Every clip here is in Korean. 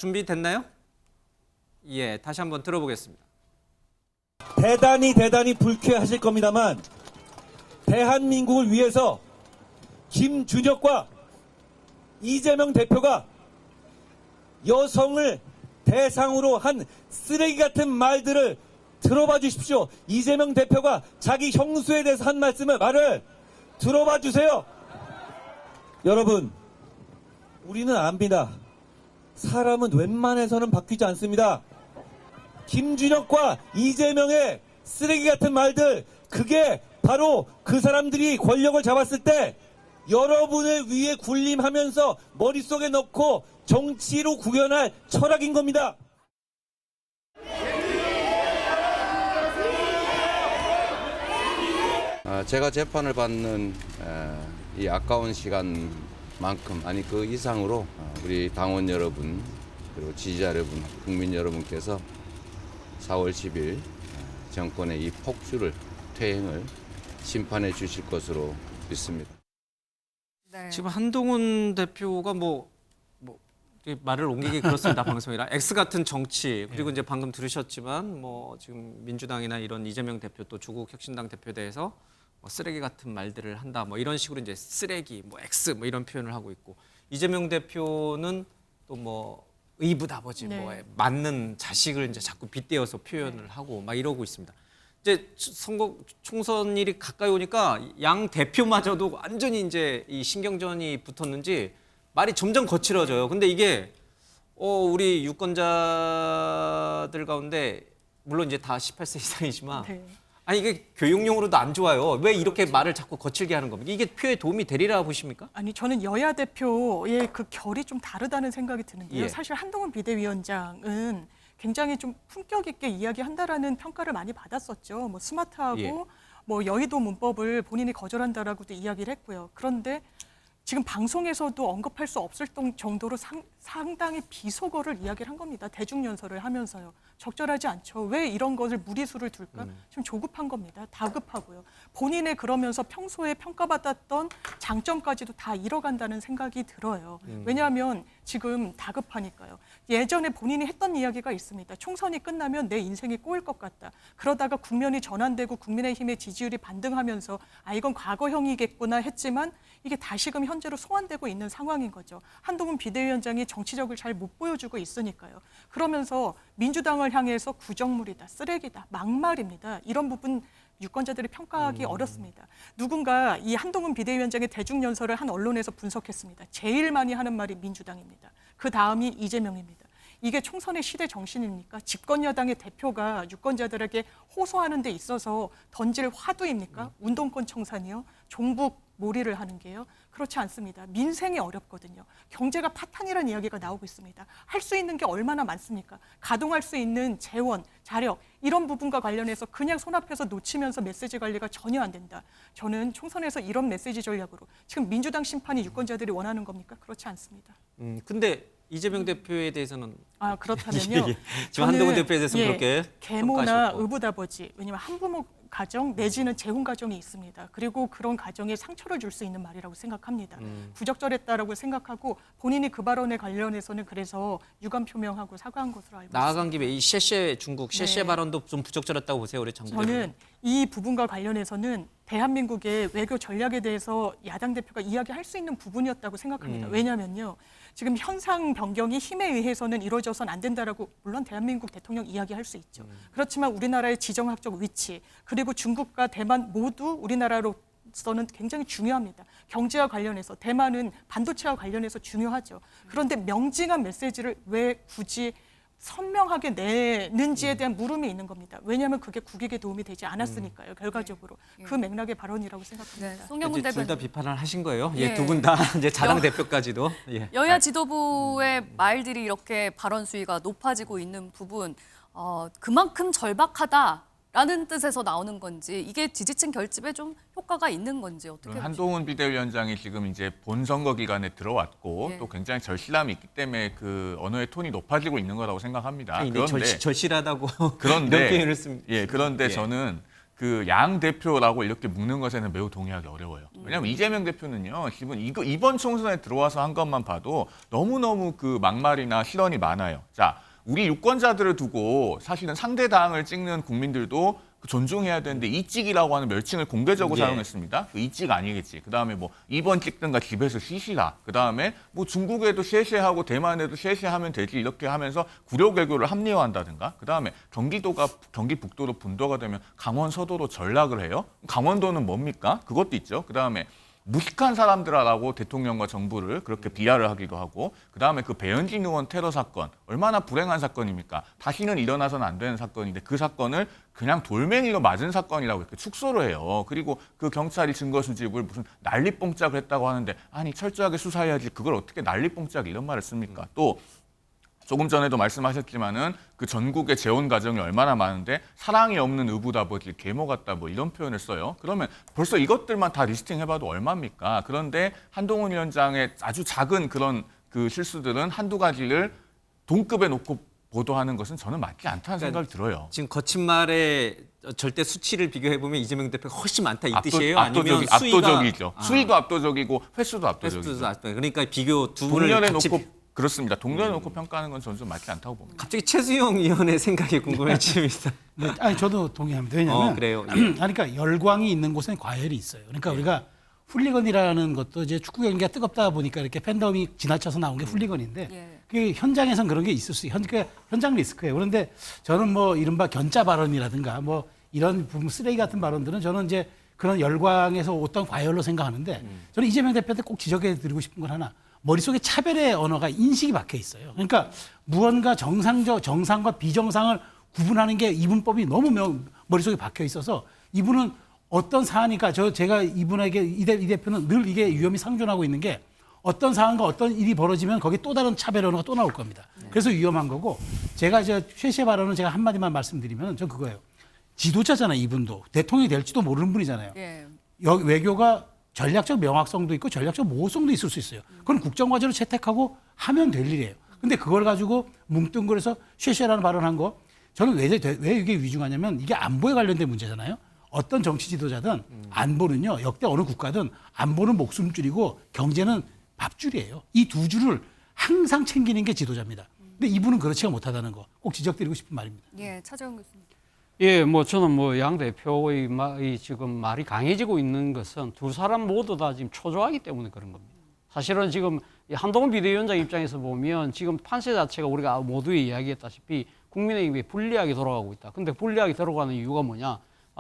준비됐나요? 예, 다시 한번 들어보겠습니다. 대단히 불쾌하실 겁니다만 대한민국을 위해서 김준혁과 이재명 대표가 여성을 대상으로 한 쓰레기 같은 말들을 들어봐 주십시오. 이재명 대표가 자기 형수에 대해서 한 말을 들어봐 주세요. 여러분, 우리는 압니다. 사람은 웬만해서는 바뀌지 않습니다. 김준혁과 이재명의 쓰레기 같은 말들, 그게 바로 그 사람들이 권력을 잡았을 때 여러분을 위해 군림하면서 머릿속에 넣고 정치로 구현할 철학인 겁니다. 제가 재판을 받는 이 아까운 시간만큼 아니 그 이상으로 우리 당원 여러분 그리고 지지자 여러분, 국민 여러분께서 4월 10일 정권의 이 폭주를 퇴행을 심판해 주실 것으로 믿습니다. 네. 지금 한동훈 대표가 말을 옮기기 그렇습니다. 방송이라 X 같은 정치 그리고 이제 방금 들으셨지만 지금 민주당이나 이런 이재명 대표 또 조국 혁신당 대표에 대해서 쓰레기 같은 말들을 한다 이런 식으로 이제 쓰레기 X 이런 표현을 하고 있고 이재명 대표는 또 의붓아버지 네. 맞는 자식을 이제 자꾸 빗대어서 표현을 하고 이러고 있습니다. 이제 선거 총선일이 가까이 오니까 양 대표마저도 완전히 이제 이 신경전이 붙었는지 말이 점점 거칠어져요. 근데 이게 우리 유권자들 가운데 물론 이제 다 18세 이상이지만 네. 아니 이게 교육용으로도 안 좋아요. 왜 이렇게 말을 자꾸 거칠게 하는 겁니까? 이게 표에 도움이 되리라 보십니까? 아니 저는 여야 대표의 그 결이 좀 다르다는 생각이 드는데요. 예. 사실 한동훈 비대위원장은 굉장히 좀 품격 있게 이야기한다라는 평가를 많이 받았었죠. 스마트하고 예. 여의도 문법을 본인이 거절한다라고도 이야기를 했고요. 그런데 지금 방송에서도 언급할 수 없을 정도로 상당히 비속어를 이야기를 한 겁니다. 대중연설을 하면서요. 적절하지 않죠. 왜 이런 것을 무리수를 둘까? 좀 조급한 겁니다. 다급하고요. 본인의 그러면서 평소에 평가받았던 장점까지도 다 잃어간다는 생각이 들어요. 왜냐하면 지금 다급하니까요. 예전에 본인이 했던 이야기가 있습니다. 총선이 끝나면 내 인생이 꼬일 것 같다. 그러다가 국면이 전환되고 국민의힘의 지지율이 반등하면서 이건 과거형이겠구나 했지만 이게 다시금 현재로 소환되고 있는 상황인 거죠. 한동훈 비대위원장이 정치적을 잘 못 보여주고 있으니까요. 그러면서 민주당을 향해서 구정물이다, 쓰레기다, 막말입니다. 이런 부분 유권자들이 평가하기 어렵습니다. 누군가 이 한동훈 비대위원장의 대중연설을 한 언론에서 분석했습니다. 제일 많이 하는 말이 민주당입니다. 그 다음이 이재명입니다. 이게 총선의 시대 정신입니까? 집권 여당의 대표가 유권자들에게 호소하는 데 있어서 던질 화두입니까? 운동권 청산이요? 종북 몰이를 하는 게요? 그렇지 않습니다. 민생이 어렵거든요. 경제가 파탄이라는 이야기가 나오고 있습니다. 할 수 있는 게 얼마나 많습니까? 가동할 수 있는 재원, 자력 이런 부분과 관련해서 그냥 손앞에서 놓치면서 메시지 관리가 전혀 안 된다. 저는 총선에서 이런 메시지 전략으로 지금 민주당 심판이 유권자들이 원하는 겁니까? 그렇지 않습니다. 근데 이재명 대표에 대해서는 그렇다면요. 지금 한동훈 대표에 대해서는 그렇게 계모나 평가하셨고. 의붓아버지, 왜냐하면 한부모 가정 내지는 재혼 가정이 있습니다. 그리고 그런 가정에 상처를 줄 수 있는 말이라고 생각합니다. 부적절했다라고 생각하고 본인이 그 발언에 관련해서는 그래서 유감 표명하고 사과한 것으로 알고 있습니다. 나아간 김에 이 중국 셰셰 발언도 좀 부적절했다고 보세요, 우리 장부 대표님. 저는 이 부분과 관련해서는 대한민국의 외교 전략에 대해서 야당 대표가 이야기할 수 있는 부분이었다고 생각합니다. 왜냐하면요. 지금 현상 변경이 힘에 의해서는 이루어져서는 안 된다라고 물론 대한민국 대통령 이야기할 수 있죠. 그렇지만 우리나라의 지정학적 위치 그리고 중국과 대만 모두 우리나라로서는 굉장히 중요합니다. 경제와 관련해서 대만은 반도체와 관련해서 중요하죠. 그런데 명징한 메시지를 왜 굳이 선명하게 내는지에 대한 물음이 있는 겁니다. 왜냐하면 그게 국익에 도움이 되지 않았으니까요. 결과적으로 그 맥락의 발언이라고 생각합니다. 송영문 둘 다 대표님. 비판을 하신 거예요. 예. 두 분 다 이제 자당 대표까지도. 예. 여야 지도부의 말들이 이렇게 발언 수위가 높아지고 있는 부분, 그만큼 절박하다라는 뜻에서 나오는 건지 이게 지지층 결집에 좀 효과가 있는 건지 어떻게 보십니까? 한동훈 비대위원장이 지금 이제 본선거 기간에 들어왔고 예. 또 굉장히 절실함이 있기 때문에 그 언어의 톤이 높아지고 있는 거라고 생각합니다. 그런데 절실하다고 그런데 이런 표현을 씁니다. 그런데 예. 저는 그 양 대표라고 이렇게 묶는 것에는 매우 동의하기 어려워요. 왜냐하면 이재명 대표는요, 지금 이번 총선에 들어와서 한 것만 봐도 너무너무 그 막말이나 실언이 많아요. 자, 우리 유권자들을 두고 사실은 상대 당을 찍는 국민들도 존중해야 되는데 이찍이라고 하는 멸칭을 공개적으로 예. 사용했습니다. 그 이찍 아니겠지. 그다음에 뭐 2번 찍든가 집에서 쉬시라. 그다음에 뭐 중국에도 쉐쉐하고 대만에도 쉐쉐하면 되지 이렇게 하면서 구려개교를 합리화한다든가. 그다음에 경기 북도로 분도가 되면 강원 서도로 전락을 해요. 강원도는 뭡니까? 그것도 있죠. 그다음에 무식한 사람들아라고 대통령과 정부를 그렇게 비하를 하기도 하고, 그다음에 그 배현진 의원 테러 사건 얼마나 불행한 사건입니까? 다시는 일어나서는 안 되는 사건인데 그 사건을 그냥 돌멩이로 맞은 사건이라고 이렇게 축소를 해요. 그리고 그 경찰이 증거 수집을 무슨 난리뽕짝을 했다고 하는데, 아니 철저하게 수사해야지 그걸 어떻게 난리뽕짝 이런 말을 씁니까? 또 조금 전에도 말씀하셨지만은 그 전국의 재혼 가정이 얼마나 많은데 사랑이 없는 의붓아버지 계모 같다 뭐 이런 표현을 써요. 그러면 벌써 이것들만 다 리스팅 해봐도 얼마입니까? 그런데 한동훈 위원장의 아주 작은 그런 그 실수들은 한두 가지를 동급에 놓고 보도하는 것은 저는 맞지 않다는 생각이 들어요. 지금 거친 말에 절대 수치를 비교해 보면 이재명 대표가 훨씬 많다 이 뜻이에요? 아니면 압도적이죠. 수위도 압도적이고 횟수도 압도적이죠. 그러니까 비교 두 분을 동년에 같이 놓고 그렇습니다. 동년에 놓고 평가하는 건 저는 좀 맞지 않다고 봅니다. 갑자기 최수영 의원의 생각이 궁금해집니다. 네, 아니 저도 동의합니다. 왜냐하면 그래요. 그러니까 열광이 있는 곳엔 과열이 있어요. 그러니까 우리가 훌리건이라는 것도 이제 축구 경기가 뜨겁다 보니까 이렇게 팬덤이 지나쳐서 나온 게 훌리건인데 예. 그게 현장에선 그런 게 있을 수 있어요. 그러니까 현장 리스크예요. 그런데 저는 뭐 이른바 견짜 발언이라든가 뭐 이런 부분 쓰레기 같은 발언들은 저는 이제 그런 열광에서 어떤 과열로 생각하는데 저는 이재명 대표한테 꼭 지적해 드리고 싶은 건 하나. 머릿속에 차별의 언어가 인식이 박혀 있어요. 그러니까 무언가 정상과 비정상을 구분하는 게 이분법이 너무 머릿속에 박혀 있어서 이분은 어떤 사안이니까 제가 이분에게 이 대표는 늘 이게 위험이 상존하고 있는 게 어떤 사안과 어떤 일이 벌어지면 거기에 또 다른 차별 언어가 또 나올 겁니다. 그래서 위험한 거고 제가 최씨 발언은 제가 한마디만 말씀드리면 전 그거예요. 지도자잖아요, 이분도. 대통령이 될지도 모르는 분이잖아요. 예. 외교가 전략적 명확성도 있고 전략적 모호성도 있을 수 있어요. 그건 국정과제로 채택하고 하면 될 일이에요. 근데 그걸 가지고 뭉뚱그려서 쉐쉐라는 발언한 거 저는 왜 이게 위중하냐면 이게 안보에 관련된 문제잖아요. 어떤 정치 지도자든 안보는요. 역대 어느 국가든 안보는 목숨줄이고 경제는 밥줄이에요. 이 두 줄을 항상 챙기는 게 지도자입니다. 근데 이분은 그렇지가 못하다는 거 꼭 지적드리고 싶은 말입니다. 예, 차재원 교수님. 예, 뭐 저는 뭐 양 대표의 지금 말이 강해지고 있는 것은 두 사람 모두 다 지금 초조하기 때문에 그런 겁니다. 사실은 지금 한동훈 비대위원장 입장에서 보면 지금 판세 자체가 우리가 모두 이야기했다시피 국민의힘에 불리하게 돌아가고 있다. 근데 불리하게 돌아가는 이유가 뭐냐?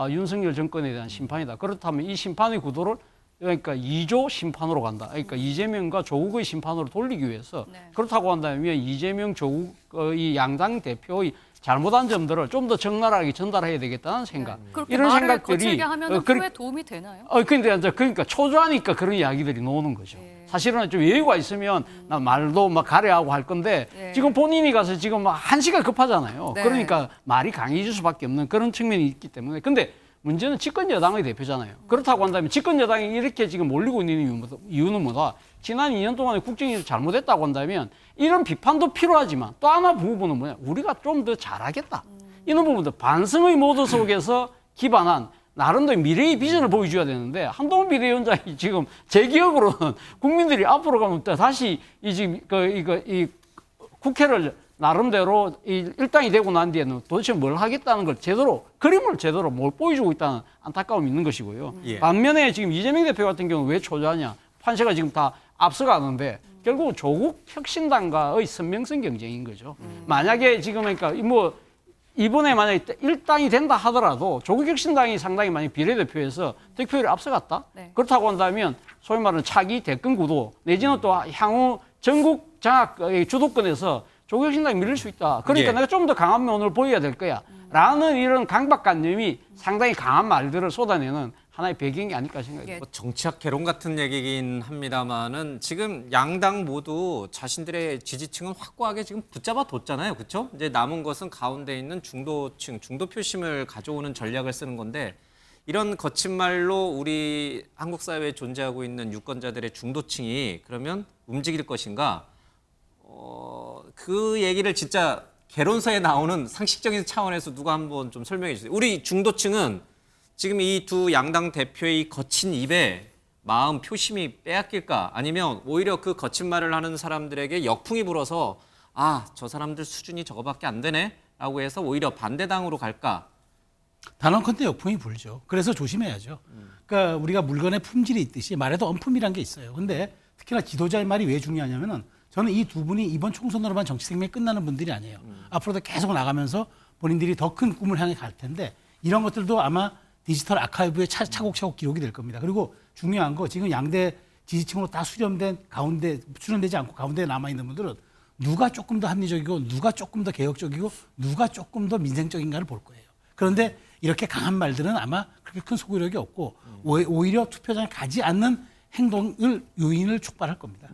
윤석열 정권에 대한 심판이다. 그렇다면 이 심판의 구도를 그러니까 2조 심판으로 간다. 그러니까 이재명과 조국의 심판으로 돌리기 위해서 네. 그렇다고 한다면 이재명, 조국 이 양당 대표의 잘못한 점들을 좀 더 적나라하게 전달해야 되겠다는 생각. 그렇게 이런 말을 생각들이 거칠게 하면 후에 도움이 되나요? 근데 이제 그러니까 초조하니까 그런 이야기들이 나오는 거죠. 예. 사실은 좀 여유가 있으면 나 말도 막 가려하고 할 건데 예. 지금 본인이 가서 지금 막 한시가 급하잖아요. 네. 그러니까 말이 강해질 수밖에 없는 그런 측면이 있기 때문에. 근데 문제는 집권 여당의 대표잖아요. 그렇다고 한다면 집권 여당이 이렇게 지금 몰리고 있는 이유는 뭐다? 지난 2년 동안에 국정이 잘못했다고 한다면 이런 비판도 필요하지만 또 하나 부분은 뭐냐? 우리가 좀 더 잘하겠다. 이런 부분들 반성의 모드 속에서 기반한 나름대로 미래의 비전을 보여줘야 되는데 한동훈 비대위원장이 지금 제 기억으로는 국민들이 앞으로 가면 다시 이 국회를 나름대로 일당이 되고 난 뒤에는 도대체 뭘 하겠다는 걸 그림을 제대로 못 보여주고 있다는 안타까움이 있는 것이고요. 예. 반면에 지금 이재명 대표 같은 경우는 왜 초조하냐? 판세가 지금 다 앞서가는데 결국 조국 혁신당과의 선명성 경쟁인 거죠. 만약에 지금 그러니까 뭐 이번에 만약에 일당이 된다 하더라도 조국 혁신당이 상당히 많이 비례대표에서 득표율이 앞서갔다. 네. 그렇다고 한다면 소위 말하는 차기 대권 구도 내지는 또 향후 전국 장악 주도권에서 조국 혁신당이 밀릴 수 있다. 그러니까 예. 내가 좀 더 강한 면을 보여야 될 거야. 라는 이런 강박관념이 상당히 강한 말들을 쏟아내는 하나의 배경이 아닐까 생각합니다. 예. 뭐 정치학 개론 같은 얘기긴 합니다만은 지금 양당 모두 자신들의 지지층은 확고하게 지금 붙잡아 뒀잖아요, 그렇죠? 이제 남은 것은 가운데 있는 중도층, 중도 표심을 가져오는 전략을 쓰는 건데 이런 거친 말로 우리 한국 사회에 존재하고 있는 유권자들의 중도층이 그러면 움직일 것인가? 그 얘기를 진짜 개론서에 나오는 상식적인 차원에서 누가 한번 좀 설명해 주세요. 우리 중도층은 지금 이 두 양당 대표의 거친 입에 마음 표심이 빼앗길까? 아니면 오히려 그 거친 말을 하는 사람들에게 역풍이 불어서 아, 저 사람들 수준이 저거밖에 안 되네? 라고 해서 오히려 반대당으로 갈까? 단언컨대 역풍이 불죠. 그래서 조심해야죠. 그러니까 우리가 물건의 품질이 있듯이 말에도 언품이란 게 있어요. 근데 특히나 지도자의 말이 왜 중요하냐면은 저는 이 두 분이 이번 총선으로만 정치 생명이 끝나는 분들이 아니에요. 앞으로도 계속 나가면서 본인들이 더 큰 꿈을 향해 갈 텐데 이런 것들도 아마 디지털 아카이브에 차곡차곡 기록이 될 겁니다. 그리고 중요한 거 지금 양대 지지층으로 다 수렴된 가운데 수렴되지 않고 가운데에 남아있는 분들은 누가 조금 더 합리적이고 누가 조금 더 개혁적이고 누가 조금 더 민생적인가를 볼 거예요. 그런데 이렇게 강한 말들은 아마 그렇게 큰 소구력이 없고 오히려 투표장에 가지 않는 행동을 요인을 촉발할 겁니다.